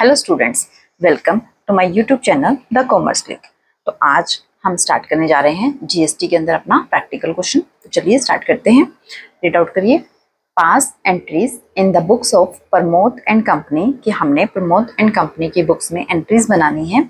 Hello students, welcome to my YouTube channel the Commerce Click. तो आज हम start करने जा रहे हैं जीएसटी के अंदर अपना प्रैक्टिकल क्वेश्चन। तो चलिए स्टार्ट करते हैं। रीड आउट करिए। Pass entries in the books of Pramod and company, कि हमने प्रमोद एंड कंपनी की बुक्स में एंट्रीज बनानी है।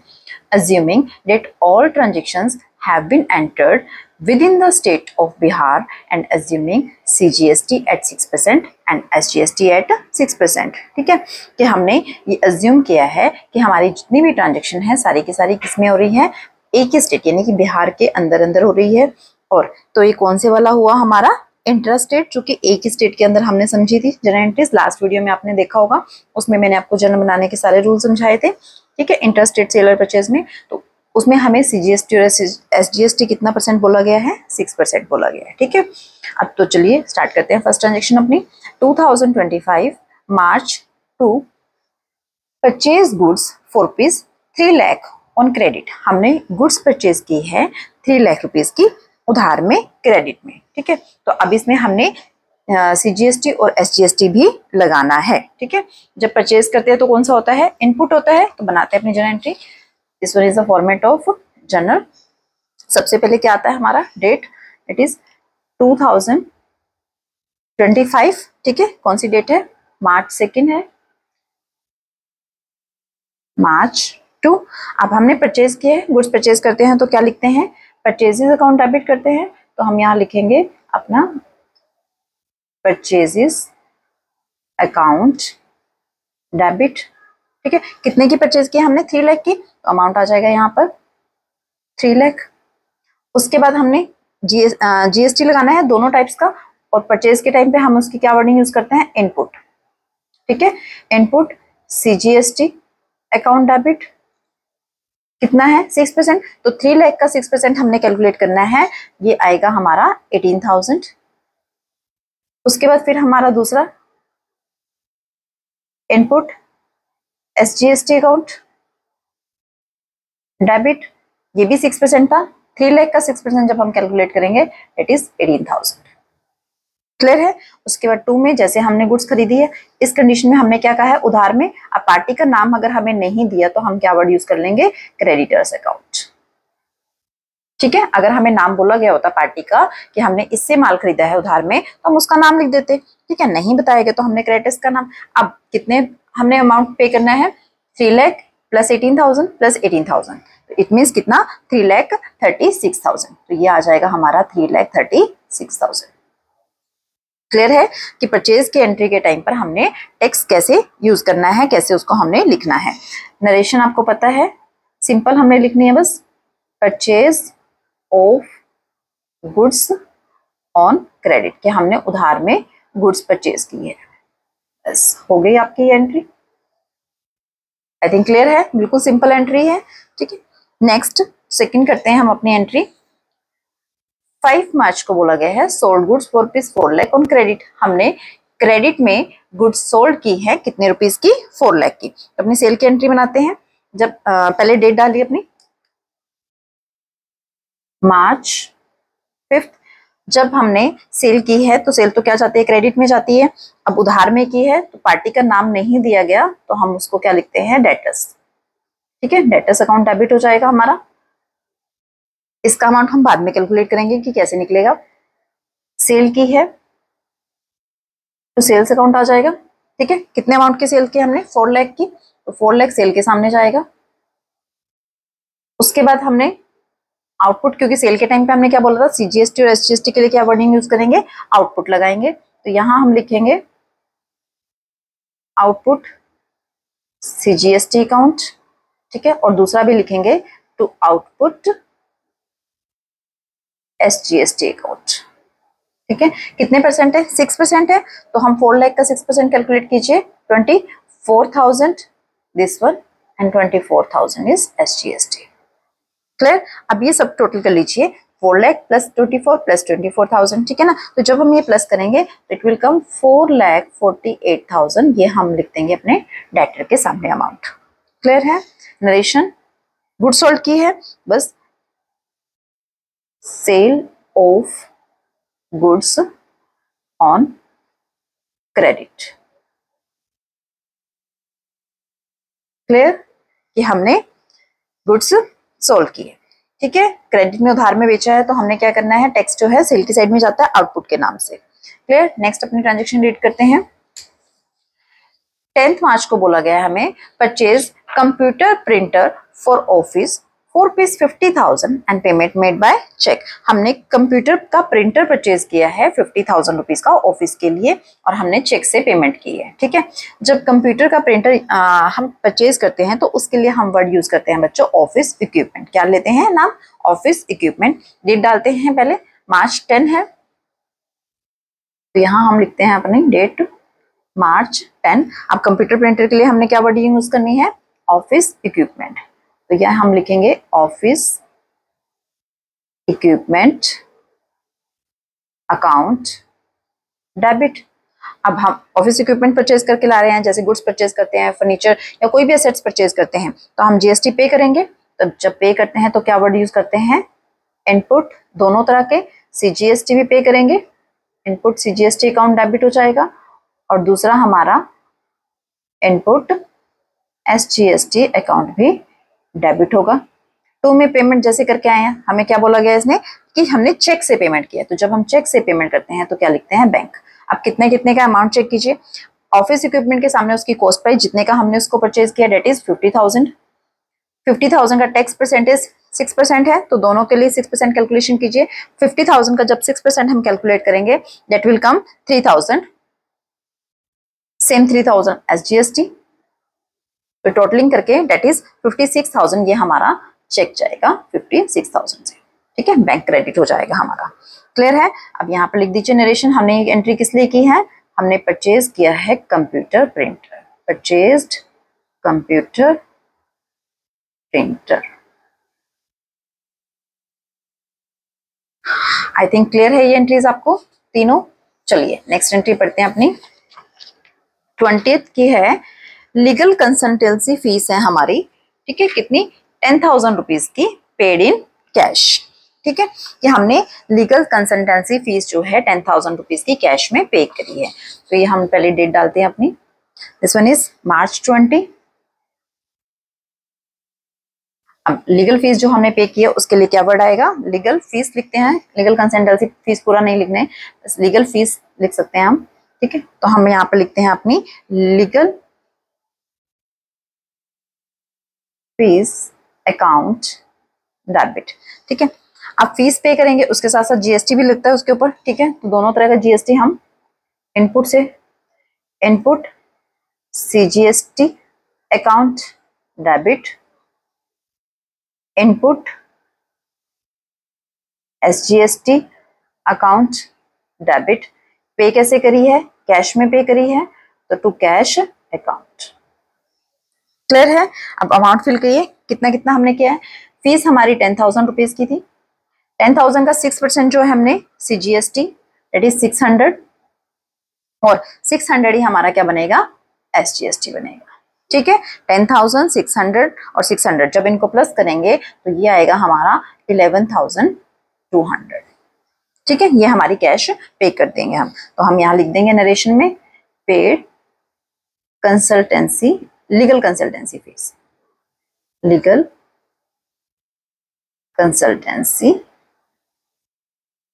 Assuming that all transactions have been entered within the state of Bihar and assuming CGST at 6% and SGST at 6%। ठीक है, कि हमने ये अज्यूम किया है कि हमारी जितनी भी ट्रांजेक्शन है सारी की सारी किसमें हो रही है, एक ही स्टेट यानी कि बिहार के अंदर अंदर हो रही है। और तो ये कौन से वाला हुआ हमारा इंट्रा स्टेट, जो कि एक ही स्टेट के अंदर हमने समझी थी जनरल एंट्रीज। लास्ट वीडियो में आपने देखा होगा, उसमें मैंने आपको जनरल बनाने के सारे रूल समझाए थे। ठीक है, इंट्रा स्टेट सेलर परचेज में तो उसमें हमें सीजीएसटी और एसजीएसटी कितना परसेंट बोला गया है, 6% बोला गया है। ठीक है, अब तो चलिए स्टार्ट करते हैं फर्स्ट ट्रांजेक्शन अपनी। 2025 March two purchase goods for rupees 3 lakh on credit. हमने गुड्स परचेज की है 3 लाख रुपीज की उधार में, क्रेडिट में। ठीक है, तो अब इसमें हमने सीजीएसटी और एसजीएसटी भी लगाना है। ठीक है, जब परचेज करते हैं तो कौन सा होता है, इनपुट होता है। तो बनाते हैं अपनी journal entry. This one is the format of journal. सबसे पहले क्या आता है हमारा डेट, इट इज 2025। ठीक है, कौन सी डेट है, मार्च 2 है, मार्च टू। अब हमने परचेज किए हैं, गुड्स परचेज करते हैं तो क्या लिखते हैं, परचेजेस अकाउंट डेबिट करते हैं। तो हम यहाँ लिखेंगे अपना परचेजेस अकाउंट डेबिट। ठीक है, कितने की परचेज की हमने, 3 लाख की, तो अमाउंट आ जाएगा यहाँ पर 3 लाख। उसके बाद हमने जीएसटी लगाना है दोनों टाइप्स का, और परचेज के टाइम पे हम उसकी क्या वर्डिंग यूज करते हैं, इनपुट। ठीक है, इनपुट सीजीएसटी अकाउंट डेबिट कितना है, 6%। तो 3 लाख का 6% हमने कैलकुलेट करना है, ये आएगा हमारा 18,000। उसके बाद फिर हमारा दूसरा इनपुट एसजीएसटी अकाउंट डेबिट, ये भी 6% था। 3 लाख का 6% जब हम कैलकुलेट करेंगे इट इज 18,000। क्लियर है। उसके बाद 2 में जैसे हमने गुड्स खरीदी है, इस कंडीशन में हमने क्या कहा है, उधार में। अब पार्टी का नाम अगर हमें नहीं दिया तो हम क्या वर्ड यूज कर लेंगे, क्रेडिटर्स अकाउंट। ठीक है, अगर हमें नाम बोला गया होता पार्टी का कि हमने इससे माल खरीदा है उधार में, तो हम उसका नाम लिख देते। ठीक है, नहीं बताया गया तो हमने क्रेडिटर्स का नाम। अब कितने हमने अमाउंट पे करना है, 3 lakh plus 18,000 plus 18,000, it means कितना, 3,36,000। तो ये आ जाएगा हमारा 3,36,000। क्लियर है कि परचेज की एंट्री के टाइम पर हमने टेक्स्ट कैसे यूज करना है, कैसे उसको हमने लिखना है। नरेशन आपको पता है, सिंपल हमने लिखनी है बस, purchase of goods on credit, कि हमने उधार में गुड्स परचेज की है। बस हो गई आपकी एंट्री। आई थिंक क्लियर है, बिल्कुल सिंपल एंट्री है। ठीक है, नेक्स्ट सेकंड करते हैं हम अपनी एंट्री। 5 मार्च को बोला गया है sold goods for rupees 4 lakh on credit. हमने क्रेडिट में गुड्स सोल्ड की है कितने रुपीज की, 4 लाख की। तो अपनी सेल की एंट्री बनाते हैं। जब पहले डेट डाली अपनी मार्च 5, जब हमने सेल की है तो सेल तो क्या जाती है, क्रेडिट में जाती है। अब उधार में की है तो पार्टी का नाम नहीं दिया गया तो हम उसको क्या लिखते हैं, डेटर्स। ठीक है, डेटर्स अकाउंट डेबिट हो जाएगा हमारा। इसका अमाउंट हम बाद में कैलकुलेट करेंगे कि कैसे निकलेगा। सेल की है तो सेल्स अकाउंट आ जाएगा। ठीक है, कितने अमाउंट की सेल की हमने, 4 लाख की, तो 4 लाख सेल के सामने जाएगा। उसके बाद हमने आउटपुट, क्योंकि सेल के टाइम पे हमने क्या बोला था, सीजीएसटी और एसजीएसटी के लिए क्या वर्डिंग यूज करेंगे, आउटपुट लगाएंगे। तो यहां हम लिखेंगे आउटपुट सीजीएसटी अकाउंट। ठीक है, और दूसरा भी लिखेंगे टू आउटपुट एसजीएसटी अकाउंट। ठीक है, कितने परसेंट है, 6% है। तो हम 4 लाख का 6% कैलकुलेट कीजिए, 24,000 this one and 24,000 is SGST. Clear. अब ये सब टोटल कर लीजिए, 4 लाख प्लस 24 प्लस 24,000। ठीक है ना, तो जब हम ये प्लस करेंगे तो इट विल कम 4,48,000। ये हम लिख देंगे अपने डेटर के सामने अमाउंट। क्लियर है। नरेशन गुड सोल्ड की है, बस sale of goods on credit. Clear कि हमने गुड्स सोल्व किए, ठीक है। क्रेडिट में उधार में बेचा है तो हमने क्या करना है, टैक्स जो है सेल की साइड में जाता है आउटपुट के नाम से। क्लियर। नेक्स्ट अपनी ट्रांजेक्शन रीड करते हैं। 10 मार्च को बोला गया है हमें purchase computer printer for office for rupees 50,000 and payment made by cheque. हमने कंप्यूटर का प्रिंटर परचेज किया है 50,000 रुपीज का ऑफिस के लिए और हमने चेक से पेमेंट की है, ठीक है। जब कंप्यूटर का प्रिंटर हम परचेज करते हैं तो उसके लिए हम वर्ड यूज करते हैं बच्चों ऑफिस इक्विपमेंट। क्या लेते हैं नाम, ऑफिस इक्विपमेंट। डेट डालते हैं पहले, मार्च 10 है तो यहाँ हम लिखते हैं अपनी डेट मार्च 10। अब कंप्यूटर प्रिंटर के लिए हमने क्या वर्ड यूज करनी है, ऑफिस इक्विपमेंट। तो यह हम लिखेंगे ऑफिस इक्विपमेंट अकाउंट डेबिट। अब हम ऑफिस इक्विपमेंट परचेज करके ला रहे हैं, जैसे गुड्स परचेज करते हैं, फर्नीचर या कोई भी एसेट्स परचेज करते हैं तो हम जीएसटी पे करेंगे। तो जब पे करते हैं तो क्या वर्ड यूज करते हैं, इनपुट। दोनों तरह के सीजीएसटी भी पे करेंगे, इनपुट सीजीएसटी अकाउंट डेबिट हो जाएगा और दूसरा हमारा इनपुट एसजीएसटी अकाउंट भी डेबिट होगा। टू में पेमेंट जैसे करके आए हैं, हमें क्या बोला गया इसने कि हमने चेक से पेमेंट किया। तो जब हम चेक से पेमेंट करते हैं तो क्या लिखते हैं, बैंक। अब कितने कितने का अमाउंट चेक कीजिए, ऑफिस इक्विपमेंट के सामने उसकी कॉस्ट प्राइस जितने का हमने उसको परचेज किया डेट इज 50,000। 50,000 का टैक्स परसेंटेज 6% है तो दोनों के लिए 6% कैलकुलेशन कीजिए। 50,000 का जब 6% हम कैलकुलेट करेंगे that will come 3,000, same 3,000 S GST. तो टोटलिंग करके डेट इज 56,000, ये हमारा चेक जाएगा 56,000 से, ठीक है। बैंक क्रेडिट हो जाएगा हमारा। क्लियर है। अब यहाँ पर लिख दीजिए नरेशन, हमने एंट्री किस लिए की है, हमने परचेज किया है computer printer, purchased computer printer. I think clear है ये एंट्रीज आपको तीनों। चलिए नेक्स्ट एंट्री पढ़ते हैं अपनी। 20th की है, लीगल कंसल्टेंसी फीस है हमारी, ठीक है। कितनी, 10,000 रुपीज की, पेड इन कैश, ठीक है। कि हमने लीगल कंसल्टेंसी फीस जो है 10,000 रुपीज की कैश में पे करी है। तो ये हम पहले डेट डालते हैं अपनी, दिस वन इज मार्च 20। अब लीगल फीस जो हमने पे की है उसके लिए क्या वर्ड आएगा, लीगल फीस लिखते हैं। लीगल कंसल्टेंसी फीस पूरा नहीं लिखने, बस लीगल फीस लिख सकते हैं हम, ठीक है। तो हम यहाँ पर लिखते हैं अपनी लीगल फीस अकाउंट डेबिट, ठीक है। आप फीस पे करेंगे उसके साथ साथ जीएसटी भी लगता है उसके ऊपर, ठीक है। तो दोनों तरह का जीएसटी हम इनपुट से, input CGST account debit, input SGST account debit. पे कैसे करी है, कैश में पे करी है तो टू कैश अकाउंट। क्लियर है। अब अमाउंट फिल करिए, कितना कितना हमने किया है। फीस हमारी 10,000 रुपीज की थी, 10,000 का 6% जो है हमने सीजीएसटी दैट इज 600 और 600 ही हमारा क्या बनेगा, एसजीएसटी बनेगा, ठीक है। 10,000 600 और 600 जब इनको प्लस करेंगे तो ये आएगा हमारा 11,200, ठीक है। ये हमारी कैश पे कर देंगे हम। तो हम यहाँ लिख देंगे नरेशन में, paid consultancy, legal consultancy fees, legal consultancy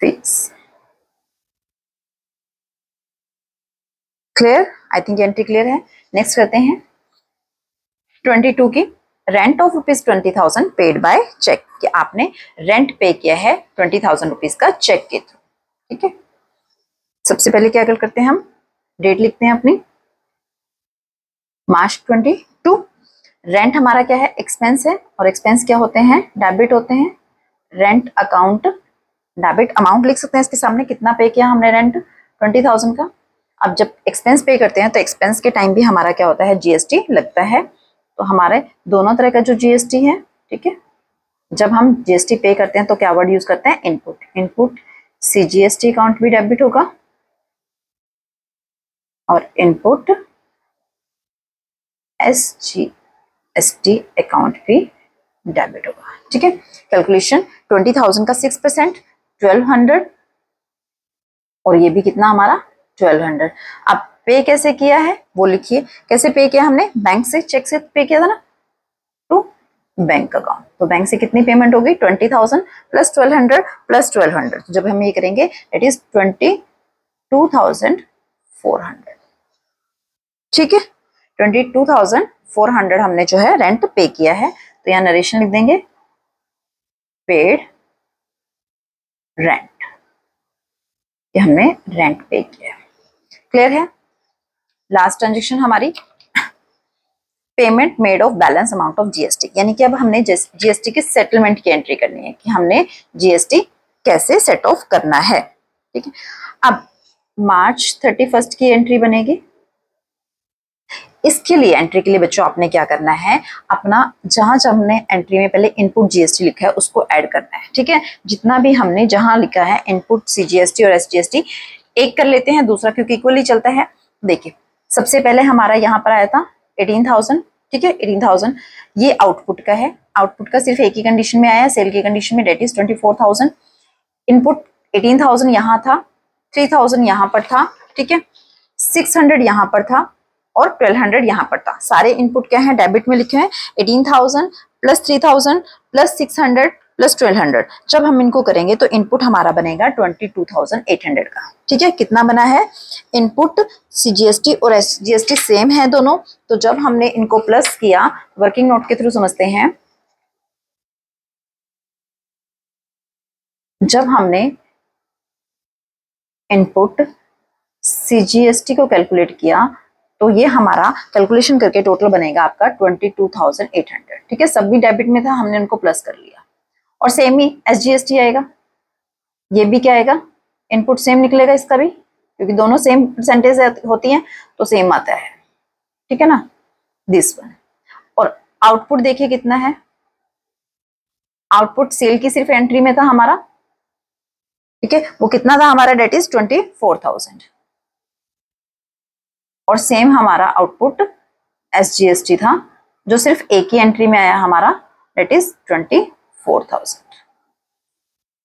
fees. Clear, I think entry clear है। नेक्स्ट करते हैं 22 की, rent of rupees 20,000 paid by cheque, कि आपने रेंट पे किया है 20,000 रुपीज का चेक के थ्रू, ठीक है। सबसे पहले क्या करते हैं हम, डेट लिखते हैं अपनी मार्च 22। रेंट हमारा क्या है, एक्सपेंस है और एक्सपेंस क्या होते हैं, डेबिट होते हैं। रेंट अकाउंट डेबिट, अमाउंट लिख सकते हैं इसके सामने, कितना पे किया हमने रेंट 20,000 का। अब जब एक्सपेंस पे करते हैं तो एक्सपेंस के टाइम भी हमारा क्या होता है, जीएसटी लगता है। तो हमारे दोनों तरह का जो जीएसटी है, ठीक है। जब हम जीएसटी पे करते हैं तो क्या वर्ड यूज करते हैं, इनपुट। इनपुट सीजीएसटी अकाउंट भी डेबिट होगा और इनपुट एसजीएसटी अकाउंट भी डेबिट होगा, ठीक है। कैलकुलेशन 20,000 का 6% 1200 और ये भी कितना हमारा 1200। अब पे कैसे किया है वो लिखिए, कैसे पे किया हमने, बैंक से, चेक से पे किया था ना, टू बैंक अकाउंट। तो बैंक से कितनी पेमेंट होगी 20,000 प्लस 1200 प्लस 1200, तो जब हम ये करेंगे इट इज 22,400। ठीक है, 22,400 हमने जो है रेंट पे किया है। तो यहाँ नरेशन लिख देंगे पेड रेंट, ये हमने रेंट पे किया है। क्लियर है। लास्ट ट्रांजेक्शन हमारी payment made of balance amount of GST, यानी कि अब हमने जीएसटी की सेटलमेंट की एंट्री करनी है कि हमने जीएसटी कैसे सेट ऑफ करना है। ठीक है, अब मार्च 31 की एंट्री बनेगी। इसके लिए एंट्री के लिए बच्चों आपने क्या करना है, अपना जहां हमने एंट्री में पहले इनपुट जीएसटी लिखा है उसको ऐड करना है। ठीक है, जितना भी हमने जहां लिखा है इनपुट सीजीएसटी और एसजीएसटी एक कर लेते हैं, दूसरा क्योंकि इक्वली चलता है। देखिए सबसे पहले हमारा यहाँ पर आया था 18,000। ठीक है, 18,000 ये आउटपुट का है। आउटपुट का सिर्फ एक ही कंडीशन में आया, सेल की कंडीशन में, डेट इज 24,000। इनपुट 18,000 यहाँ था, 3,000 यहाँ पर था। ठीक है, 600 यहाँ पर था और 1200 यहाँ पर था। सारे इनपुट क्या हैं, डेबिट में लिखे हैं। 18,000 प्लस 3,000 प्लस 600 प्लस 1200। जब हम इनको करेंगे तो इनपुट हमारा बनेगा 22,800 का। ठीक है, कितना बना है इनपुट, सीजीएसटी और एसजीएसटी सेम है दोनों। तो जब हमने इनको प्लस किया, वर्किंग नोट के थ्रू समझते हैं, जब हमने इनपुट सीजीएसटी को कैलकुलेट किया तो ये हमारा कैलकुलेशन करके टोटल बनेगा आपका 22,800। ठीक है, सब भी डेबिट में था, हमने उनको प्लस कर लिया। और सेम ही एसजीएसटी आएगा, ये भी क्या आएगा, इनपुट सेम निकलेगा इसका भी, क्योंकि दोनों सेम परसेंटेज होती हैं तो सेम आता है। ठीक है ना, दिस वन। और आउटपुट देखिए कितना है, आउटपुट सेल की सिर्फ एंट्री में था हमारा। ठीक है, वो कितना था हमारा, डेट इज 24,000। और सेम हमारा आउटपुट एसजीएसटी था जो सिर्फ एक ही एंट्री में आया हमारा, डेट इज 24,000।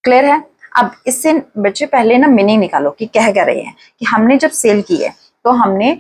क्लियर है। अब इससे बच्चे पहले ना मीनिंग निकालो कि कह क्या रहे हैं, कि हमने जब सेल की है तो हमने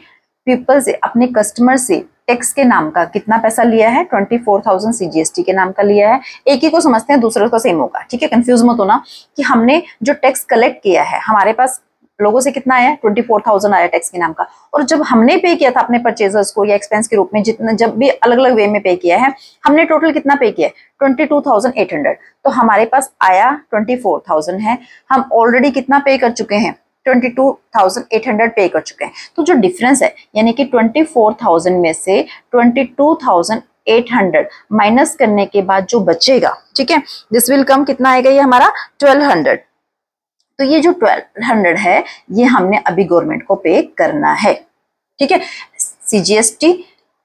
पीपल से, अपने कस्टमर से टैक्स के नाम का कितना पैसा लिया है, 24,000 सीजीएसटी के नाम का लिया है। एक ही को समझते हैं, दूसरे का सेम होगा। ठीक है, कंफ्यूज मत होना कि हमने जो टैक्स कलेक्ट किया है, हमारे पास लोगों से कितना आया, 24,000 आया टैक्स के नाम का। और जब हमने पे किया था अपने परचेजर्स को या एक्सपेंस के रूप में, जितना जब भी अलग अलग वे में पे किया है, हमने टोटल कितना पे किया है, 22,800। तो हमारे पास आया 24,000 है, हम ऑलरेडी कितना पे कर चुके हैं, 22,800 पे कर चुके हैं। तो जो डिफरेंस है, यानी कि 24,000 में से 22,800 माइनस करने के बाद जो बचेगा, ठीक है, दिस विल कम, कितना आएगा ये हमारा 1200। तो ये जो 1200 है ये हमने अभी गवर्नमेंट को पे करना है। ठीक है, सीजीएसटी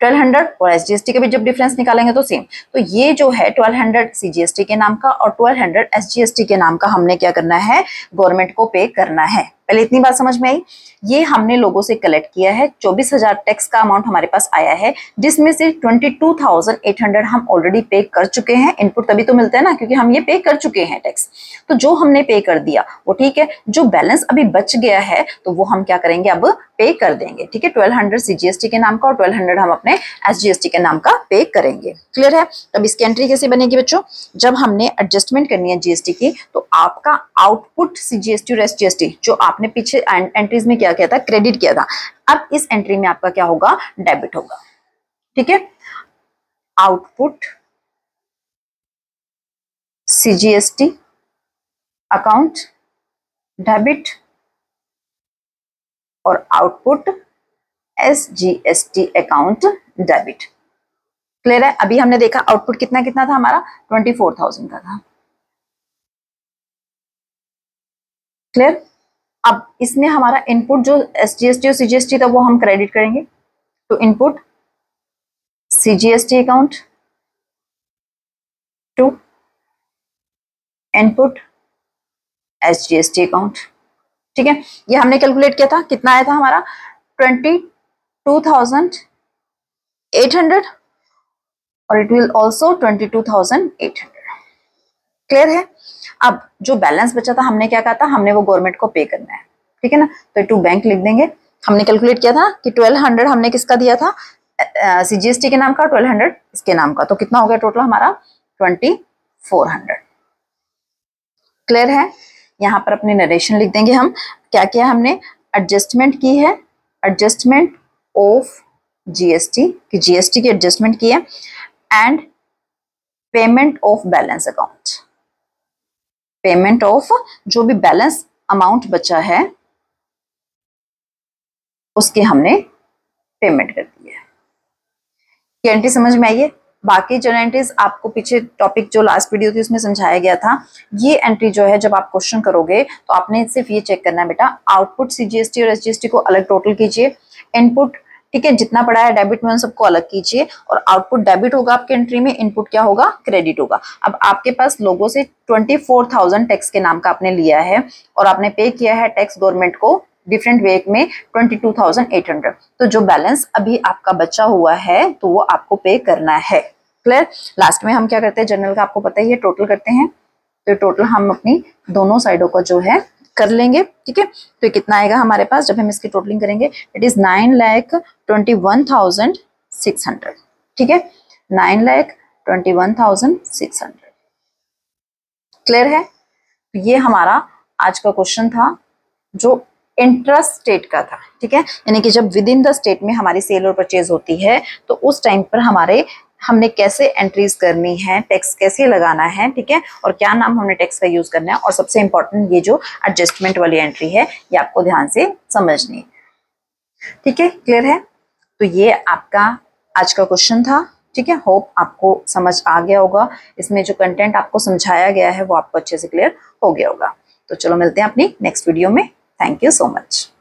1200 और एसजीएसटी के भी जब डिफरेंस निकालेंगे तो सेम। तो ये जो है 1200 सीजीएसटी के नाम का और 1200 एसजीएसटी के नाम का हमने क्या करना है, गवर्नमेंट को पे करना है। पहले इतनी बात समझ में आई। ये हमने लोगों से कलेक्ट किया है, 24,000 टैक्स का अमाउंट हमारे पास आया है, जिसमें से 22,800 हम ऑलरेडी पे कर चुके हैं। इनपुट तभी तो मिलता है ना, क्योंकि हम ये पे कर चुके हैं टैक्स। तो जो हमने पे कर दिया वो ठीक है, जो बैलेंस अभी बच गया है तो वो हम क्या करेंगे, अब पे कर देंगे। ठीक है, 1200 सीजीएसटी के नाम का और 1200 हम अपने एसजीएसटी के नाम का पे करेंगे। क्लियर है। तब इसकी एंट्री कैसे बनेगी बच्चों, जब हमने एडजस्टमेंट करनी है जीएसटी की, तो आपका आउटपुट सीजीएसटी और एसजीएसटी जो आपने पीछे एंट्रीज में क्या किया था, क्रेडिट किया था, अब इस एंट्री में आपका क्या होगा, डेबिट होगा। ठीक है, आउटपुट सीजीएसटी अकाउंट डेबिट और output SGST account debit. Clear है। अभी हमने देखा आउटपुट कितना कितना था हमारा, 24,000 का था। क्लियर। अब इसमें हमारा इनपुट जो एसजीएसटी और सीजीएसटी था वो हम क्रेडिट करेंगे। तो input CGST account to input SGST account. ठीक है, ये हमने कैलकुलेट किया था, कितना आया था हमारा 22,800 और इट विल ऑल्सो 22,800। क्लियर है। अब जो बैलेंस बचा था हमने क्या कहा था, हमने वो गवर्नमेंट को पे करना है। ठीक है ना, तो टू बैंक लिख देंगे। हमने कैलकुलेट किया था कि 1200 हमने किसका दिया था, CGST के नाम का, 1200 इसके नाम का, तो कितना हो गया टोटल हमारा 2400। क्लियर है? यहाँ पर अपनी नरेशन लिख देंगे हम। क्या किया हमने? एडजस्टमेंट की है, एडजस्टमेंट ऑफ GST कि GST की एडजस्टमेंट की है, and payment of balance account, payment of जो भी बैलेंस अमाउंट बचा है उसके हमने पेमेंट कर दी है। ये एंट्री समझ में आई है? बाकी जो एंट्रीज आपको पीछे टॉपिक जो लास्ट वीडियो थी उसमें समझाया गया था, ये एंट्री जो है जब आप क्वेश्चन करोगे तो आपने सिर्फ ये चेक करना है बेटा, आउटपुट CGST और SGST को अलग टोटल कीजिए, इनपुट ठीक है जितना पड़ा है डेबिट में उन सबको अलग कीजिए, और आउटपुट डेबिट होगा आपके एंट्री में, इनपुट क्या होगा? क्रेडिट होगा। अब आपके पास लोगों से 24,000 टैक्स के नाम का आपने लिया है और आपने पे किया है टैक्स गवर्नमेंट को डिफरेंट वे में 22,800, तो जो बैलेंस अभी आपका बचा हुआ है तो वो आपको पे करना है। क्लियर? लास्ट में हम क्या करते हैं, जनरल का आपको पता ही है, टोटल करते हैं, तो टोटल हम अपनी दोनों साइडों का जो है कर लेंगे। ठीक है, तो कितना आएगा हमारे पास जब हम इसकी टोटलिंग करेंगे? It is 9,21,600। ठीक है, 9,21,600। क्लियर है? तो ये हमारा आज का क्वेश्चन था जो इंट्रा स्टेट का था। ठीक है, यानी कि जब विद इन द स्टेट में हमारी सेल और परचेज होती है तो उस टाइम पर हमने कैसे एंट्रीज करनी है, टैक्स कैसे लगाना है, ठीक है, और क्या नाम हमने टैक्स का यूज करना है, और सबसे इंपॉर्टेंट ये जो एडजस्टमेंट वाली एंट्री है ये आपको ध्यान से समझनी है। ठीक है, क्लियर है? तो ये आपका आज का क्वेश्चन था। ठीक है, होप आपको समझ आ गया होगा, इसमें जो कंटेंट आपको समझाया गया है वो आपको अच्छे से क्लियर हो गया होगा। तो चलो मिलते हैं अपनी नेक्स्ट वीडियो में। Thank you so much.